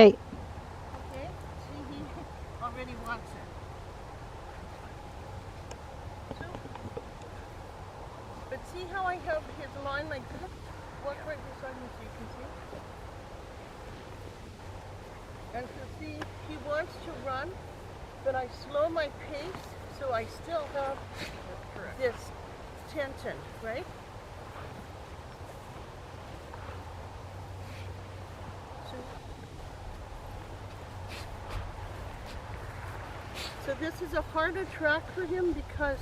Okay. Okay, see, he already wants it. So, but see how I have his line like this? Walk right beside me so you can see. And so see, he wants to run, but I slow my pace so I still have this tension, right? So this is a harder track for him because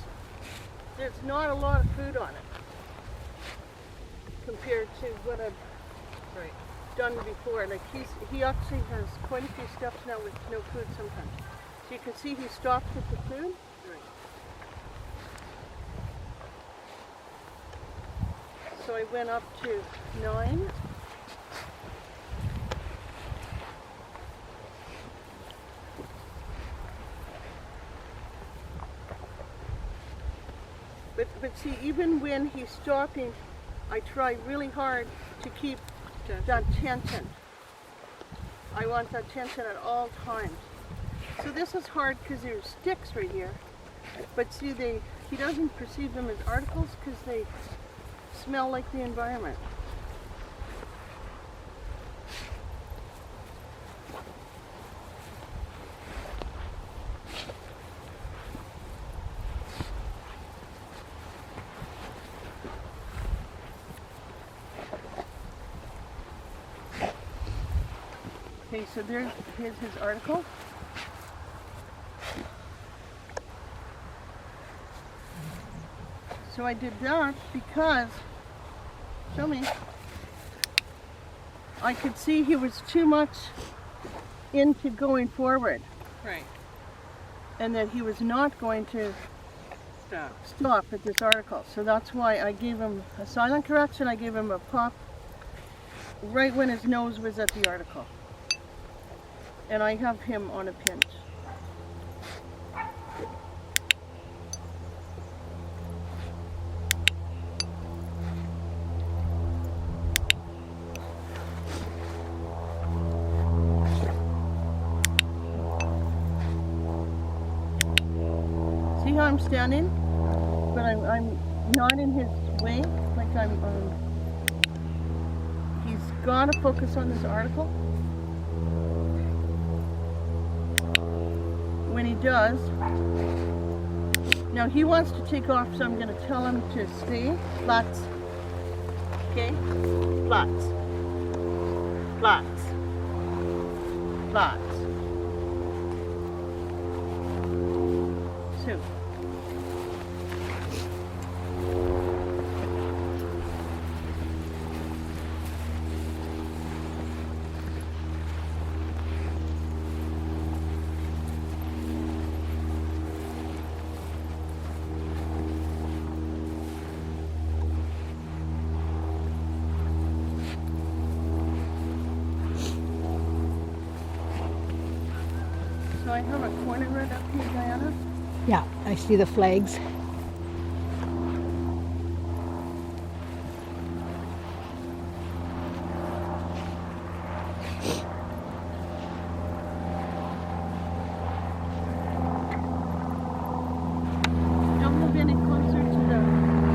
there's not a lot of food on it compared to what I've done before. Like he actually has quite a few steps now with no food sometimes. So you can see he stops with the food. So I went up to 9. But see, even when he's stopping, I try really hard to keep that tension. I want that tension at all times. So this is hard because there's sticks right here. But see, he doesn't perceive them as articles because they smell like the environment. Okay, so here's his article. So I did that because, show me, I could see he was too much into going forward. Right. And that he was not going to stop at this article. So that's why I gave him a silent correction. I gave him a pop right when his nose was at the article. And I have him on a pinch. See how I'm standing? But I'm not in his way. Like he's got to focus on this article. When he does, now he wants to take off, so I'm going to tell him to stay. Flats. Okay? Flats. Flats. Flats. So. So I have a corner right up here, Diana. Yeah, I see the flags. Don't move any closer to the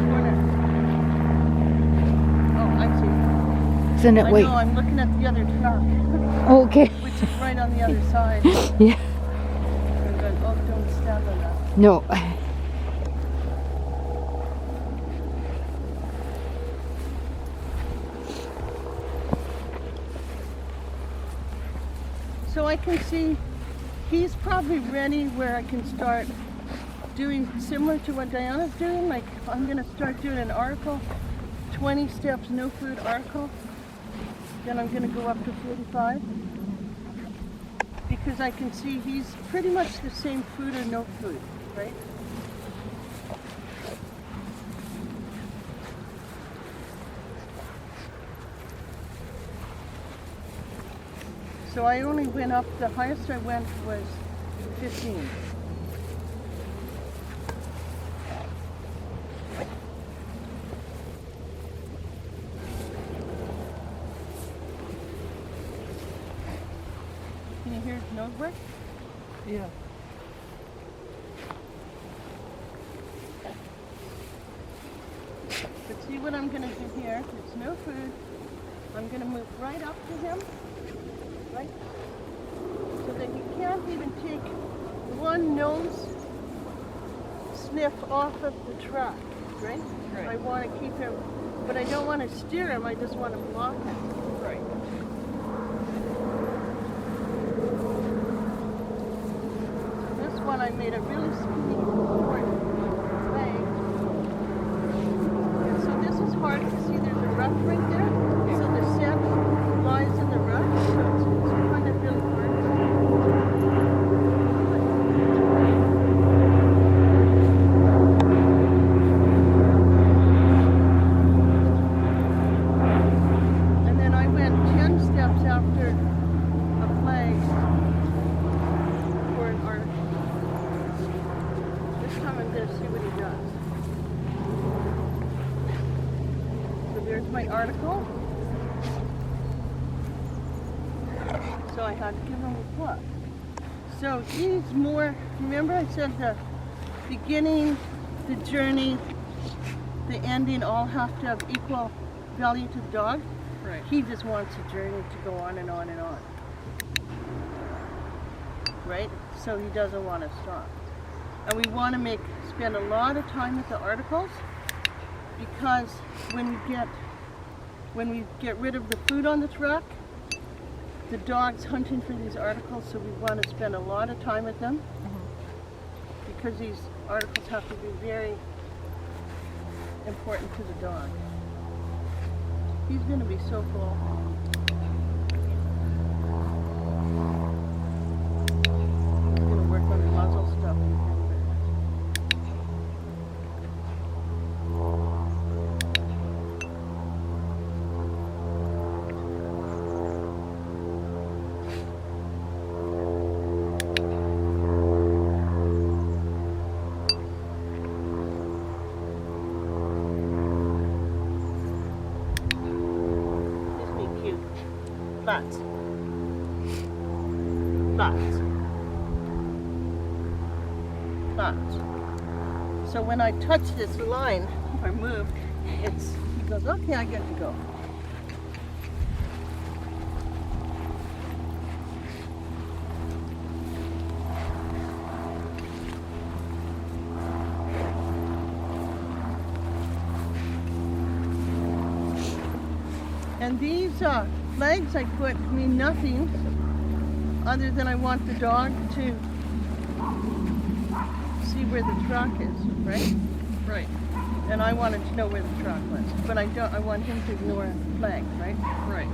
corner. Oh, I see. Isn't it? I Wait. know, I'm looking at the other truck, Okay. which is right on the other side. Yeah. Oh, don't stand on that. No. So I can see he's probably ready where I can start doing similar to what Diana's doing. Like I'm going to start doing an article, 20 steps, no food article. Then I'm going to go up to 45. Because I can see he's pretty much the same food or no food, right? So I only went up, the highest I went was 15. Can you hear his nose work? Yeah. But see what I'm going to do here? There's no food. I'm going to move right up to him, right? So that he can't even take one nose sniff off of the track, right? Right. I want to keep him, but I don't want to steer him. I just want to block him. Right. This one I made a really skinny short leg. And so this is hard to see. There's a rut right there. So the scent lies in the rut. So it's kind of really hard. And then I went 10 steps after a flag for an article. This time I'm going to see what he does. So there's my article. So I had to give him a book. So he's more, remember I said the beginning, the journey, the ending all have to have equal value to the dog. Right. He just wants a journey to go on and on and on. Right? So he doesn't want to stop. And we want to spend a lot of time with the articles, because when we get rid of the food on the truck, the dog's hunting for these articles, so we want to spend a lot of time with them, because these articles have to be very important to the dog. He's going to be so full. I'm going to work on the muzzle stuff. Isn't he cute? But so when I touch this line or move, he goes, okay, I get to go. And these flags I put mean nothing other than I want the dog to see where the truck is, right? Right. And I wanted to know where the truck was. But I want him to ignore flags, right? Right.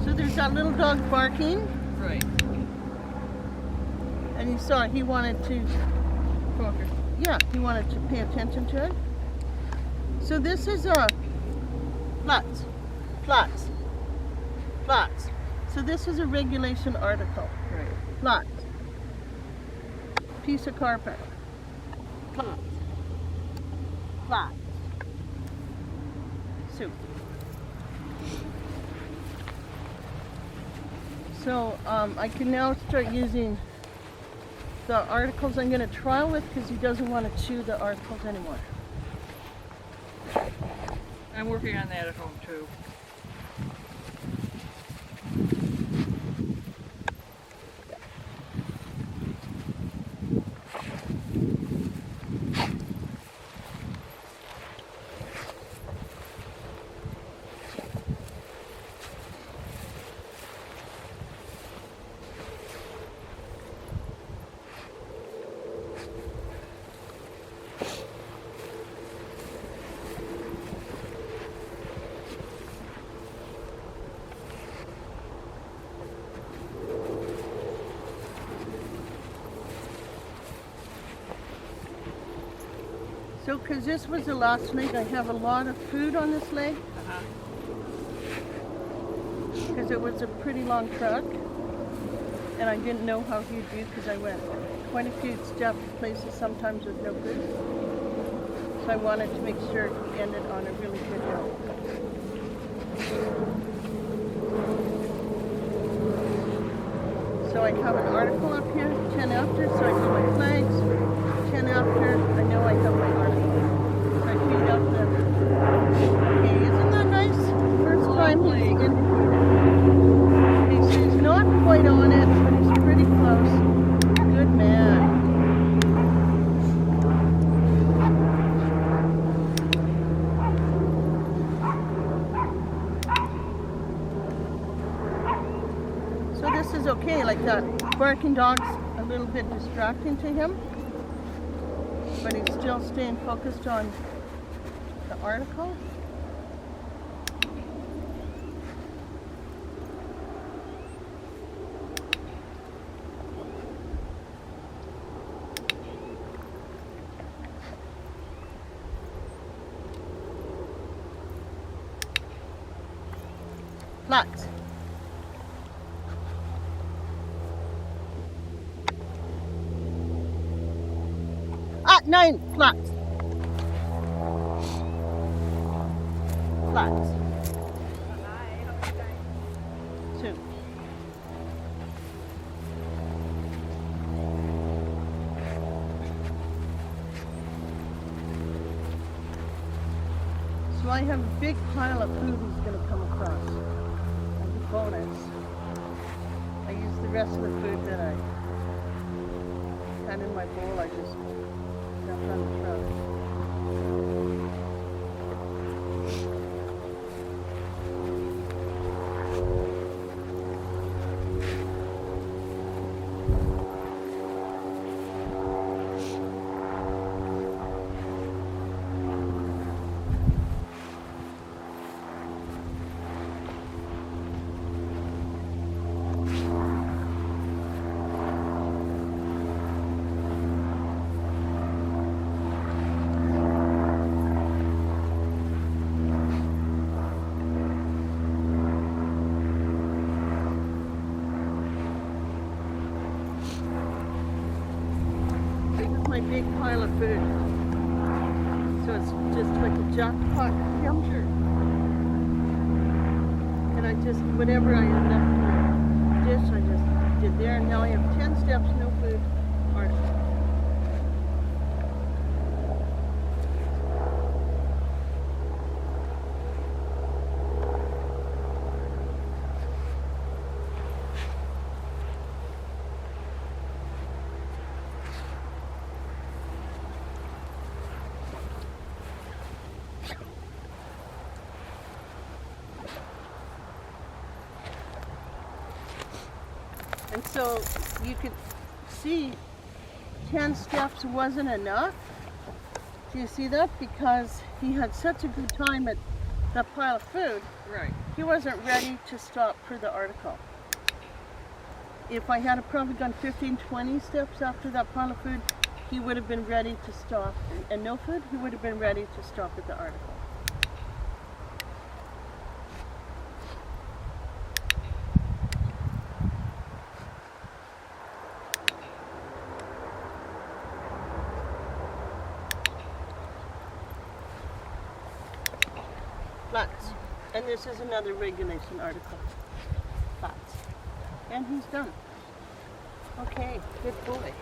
So there's that little dog barking, Right. and you saw he wanted to, Cocker. yeah, he wanted to pay attention to it. So this is a flats. So this is a regulation article. Right. Flats. Piece of carpet. Flats. Soup. So I can now start using the articles I'm going to trial with, because he doesn't want to chew the articles anymore. I'm working on that at home too. So, because this was the last leg, I have a lot of food on this leg, because it was a pretty long truck. and I didn't know how he'd do because I went quite a few steps places sometimes with no food. So I wanted to make sure he ended on a really good note. So I have an article up here, 10 after, so I do my flags. 10 after, I know I have my article. So I feed up the... Okay, isn't that nice? First time he's indicated. Okay, so he's not quite on it, but he's pretty close. Good man. So this is okay, like that barking dog's a little bit distracting to him, but he's still staying focused on the article. Flats. At 9, flats. Flats. 2. So I have a big pile of food he's going to come across. As a bonus. I use the rest of the food that I had in my bowl. I just dumped on the truck. My big pile of food. So it's just like a jackpot tempter. And I just, whatever I end up in the dish, I just did there. And now I have 10 steps, no food, article. And so you could see 10 steps wasn't enough. Do you see that? Because he had such a good time at that pile of food. Right. He wasn't ready to stop for the article. If I had probably gone 15, 20 steps after that pile of food, he would have been ready to stop. And no food, he would have been ready to stop at the article. Flats. And this is another regulation article. Flats. And he's done. Okay, good boy.